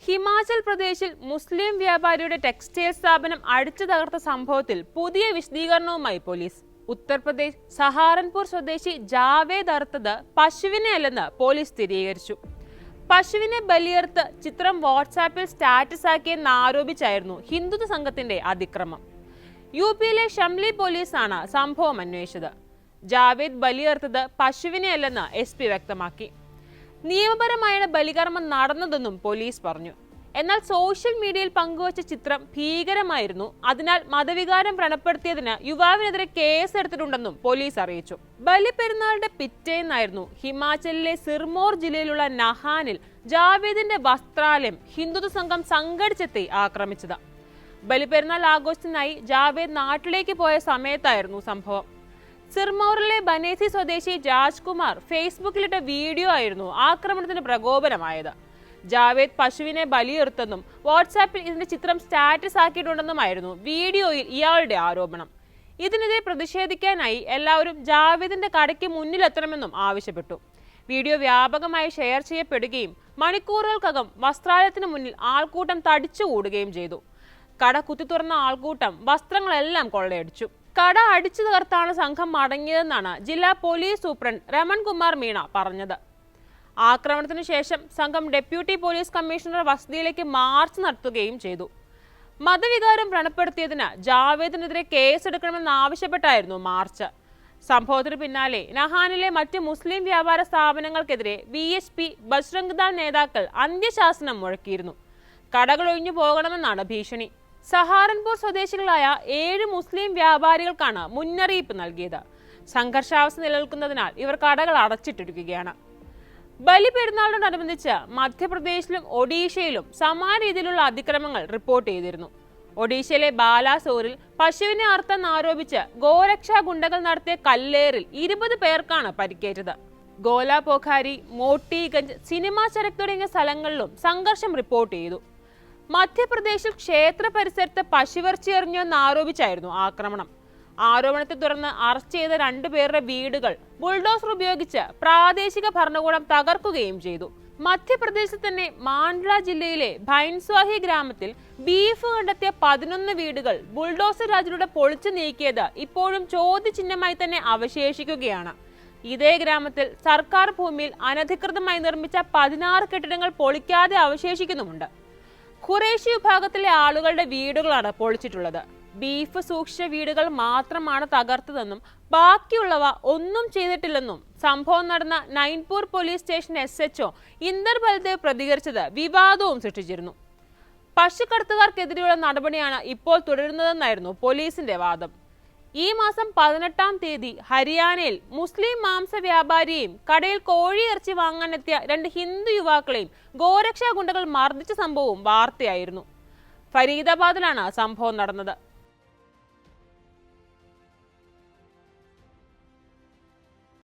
ഹിമാചൽ പ്രദേശിൽ മുസ്ലിം വ്യാപാരിയുടെ ടെക്സ്റ്റൈൽ സ്ഥാപനം അടിച്ചു തകർത്ത സംഭവത്തിൽ പുതിയ വിശദീകരണവുമായി പോലീസ്. ഉത്തർപ്രദേശ് സഹാറൻപൂർ സ്വദേശി ജാവേദ് അറുത്തത് പശുവിനെ അല്ലെന്ന് പോലീസ് സ്ഥിരീകരിച്ചു. പശുവിനെ ബലിയർത്ത് ചിത്രം വാട്സാപ്പിൽ സ്റ്റാറ്റസ് ആക്കിയെന്നാരോപിച്ചായിരുന്നു ഹിന്ദുത്വ സംഘത്തിന്റെ അതിക്രമം. യുപിയിലെ ഷംലി പോലീസാണ് സംഭവം അന്വേഷിച്ചത്. ജാവേദ് ബലിയർത്തത് പശുവിനെ അല്ലെന്ന് SP വ്യക്തമാക്കി. നിയമപരമായാണ് ബലികർമ്മം നടന്നതെന്നും പോലീസ് പറഞ്ഞു. എന്നാൽ സോഷ്യൽ മീഡിയയിൽ പങ്കുവച്ച ചിത്രം ഭീകരമായിരുന്നു. അതിനാൽ മതവികാരം വ്രണപ്പെടുത്തിയതിന് യുവാവിനെതിരെ കേസെടുത്തിട്ടുണ്ടെന്നും പോലീസ് അറിയിച്ചു. ബലിപെരുന്നാളിന്റെ പിറ്റേന്നായിരുന്നു ഹിമാചലിലെ സിർമോർ ജില്ലയിലുള്ള നഹാനിൽ ജാവേദിന്റെ വസ്ത്രാലയം ഹിന്ദുത്വ സംഘം സംഘടിച്ചെത്തി ആക്രമിച്ചത്. ബലിപെരുന്നാൾ ആഘോഷത്തിനായി ജാവേദ് നാട്ടിലേക്ക് പോയ സമയത്തായിരുന്നു സംഭവം. സിർമോറിലെ ബനേസി സ്വദേശി രാജ്കുമാർ ഫേസ്ബുക്കിലിട്ട വീഡിയോ ആയിരുന്നു ആക്രമണത്തിന് പ്രകോപനമായത്. ജാവേദ് പശുവിനെ ബലിയെടുത്തെന്നും വാട്സാപ്പിൽ ഇതിന്റെ ചിത്രം സ്റ്റാറ്റസ് ആക്കിയിട്ടുണ്ടെന്നുമായിരുന്നു വീഡിയോയിൽ ഇയാളുടെ ആരോപണം. ഇതിനെതിരെ പ്രതിഷേധിക്കാനായി എല്ലാവരും ജാവേദിന്റെ കടയ്ക്ക് മുന്നിലെത്തണമെന്നും ആവശ്യപ്പെട്ടു. വീഡിയോ വ്യാപകമായി ഷെയർ ചെയ്യപ്പെടുകയും മണിക്കൂറുകൾക്കകം വസ്ത്രാലയത്തിന് മുന്നിൽ ആൾക്കൂട്ടം തടിച്ചുകൂടുകയും ചെയ്തു. കട കുത്തിത്തുറന്ന ആൾക്കൂട്ടം വസ്ത്രങ്ങളെല്ലാം കൊള്ളയടിച്ചു. കട അടിച്ചു തകർത്താണ് സംഘം മടങ്ങിയതെന്നാണ് ജില്ലാ പോലീസ് സൂപ്രണ്ട് രമൺ കുമാർ മീണ പറഞ്ഞത്. ആക്രമണത്തിനു ശേഷം സംഘം ഡെപ്യൂട്ടി പോലീസ് കമ്മീഷണർ വസതിയിലേക്ക് മാർച്ച് നടത്തുകയും ചെയ്തു. മതവികാരം വ്രണപ്പെടുത്തിയതിന് ജാവേദിനെതിരെ കേസെടുക്കണമെന്നാവശ്യപ്പെട്ടായിരുന്നു മാർച്ച്. സംഭവത്തിന് പിന്നാലെ നഹാനിലെ മറ്റ് മുസ്ലിം വ്യാപാര സ്ഥാപനങ്ങൾക്കെതിരെ VSP ബജ്രംഗ് ദൾ നേതാക്കൾ അന്ത്യശാസനം മുഴക്കിയിരുന്നു. കടകൾ ഒഴിഞ്ഞു പോകണമെന്നാണ് ഭീഷണി. സഹാറൻപൂർ സ്വദേശികളായ 7 മുസ്ലിം വ്യാപാരികൾക്കാണ് മുന്നറിയിപ്പ് നൽകിയത്. സംഘർഷാവസ്ഥ നിലനിൽക്കുന്നതിനാൽ ഇവർ കടകൾ അടച്ചിട്ടിരിക്കുകയാണ്. ബലിപെരുന്നാളിനോടനുബന്ധിച്ച് മധ്യപ്രദേശിലും ഒഡീഷയിലും സമാന രീതിയിലുള്ള അതിക്രമങ്ങൾ റിപ്പോർട്ട് ചെയ്തിരുന്നു. ഒഡീഷയിലെ ബാലാസോറിൽ പശുവിനെ അറുത്തെന്നാരോപിച്ച് ഗോരക്ഷാ ഗുണ്ടകൾ നടത്തിയ കല്ലേറിൽ 20 പേർക്കാണ് പരിക്കേറ്റത്. ഗോല പോഖാരി, മോട്ടിഗഞ്ച്, സിനിമാ ചരക്ക് തുടങ്ങിയ സ്ഥലങ്ങളിലും സംഘർഷം റിപ്പോർട്ട് ചെയ്തു. മധ്യപ്രദേശിൽ ക്ഷേത്ര പരിസരത്ത് പശുവിറച്ചി എറിഞ്ഞെന്നാരോപിച്ചായിരുന്നു ആക്രമണം. ആരോപണത്തെ തുടർന്ന് അറസ്റ്റ് ചെയ്ത 2 പേരുടെ വീടുകൾ ബുൾഡോസർ ഉപയോഗിച്ച് പ്രാദേശിക ഭരണകൂടം തകർക്കുകയും ചെയ്തു. മധ്യപ്രദേശിൽ തന്നെ മാണ്ഡ്ല ജില്ലയിലെ ഭൈൻസ്വാഹി ഗ്രാമത്തിൽ ബീഫ് കണ്ടെത്തിയ 11 വീടുകൾ ബുൾഡോസർ രാജിലൂടെ പൊളിച്ചു നീക്കിയത് ഇപ്പോഴും ചോദ്യചിഹ്നമായി തന്നെ അവശേഷിക്കുകയാണ്. ഇതേ ഗ്രാമത്തിൽ സർക്കാർ ഭൂമിയിൽ അനധികൃതമായി നിർമ്മിച്ച 16 കെട്ടിടങ്ങൾ പൊളിക്കാതെ അവശേഷിക്കുന്നുമുണ്ട്. ഖുറേഷി വിഭാഗത്തിലെ ആളുകളുടെ വീടുകളാണ് പൊളിച്ചിട്ടുള്ളത്. ബീഫ് സൂക്ഷിച്ച വീടുകൾ മാത്രമാണ് തകർത്തതെന്നും ബാക്കിയുള്ളവ ഒന്നും ചെയ്തിട്ടില്ലെന്നും സംഭവം നടന്ന Nainpur police station SHO Inder Baldev പ്രതികരിച്ചത് വിവാദവും സൃഷ്ടിച്ചിരുന്നു. പശുക്കടത്തുകാർക്കെതിരെയുള്ള നടപടിയാണ് ഇപ്പോൾ തുടരുന്നതെന്നായിരുന്നു പോലീസിന്റെ വാദം. ഈ മാസം 18-ാം തീയതി ഹരിയാനയിൽ മുസ്ലിം മാംസ വ്യാപാരിയെയും കടയിൽ കോഴിയിറച്ചി വാങ്ങാനെത്തിയ 2 ഹിന്ദു യുവാക്കളെയും ഗോരക്ഷാ ഗുണ്ടകൾ മർദ്ദിച്ച സംഭവവും വാർത്തയായിരുന്നു. ഫരീദാബാദിലാണ് സംഭവം നടന്നത്.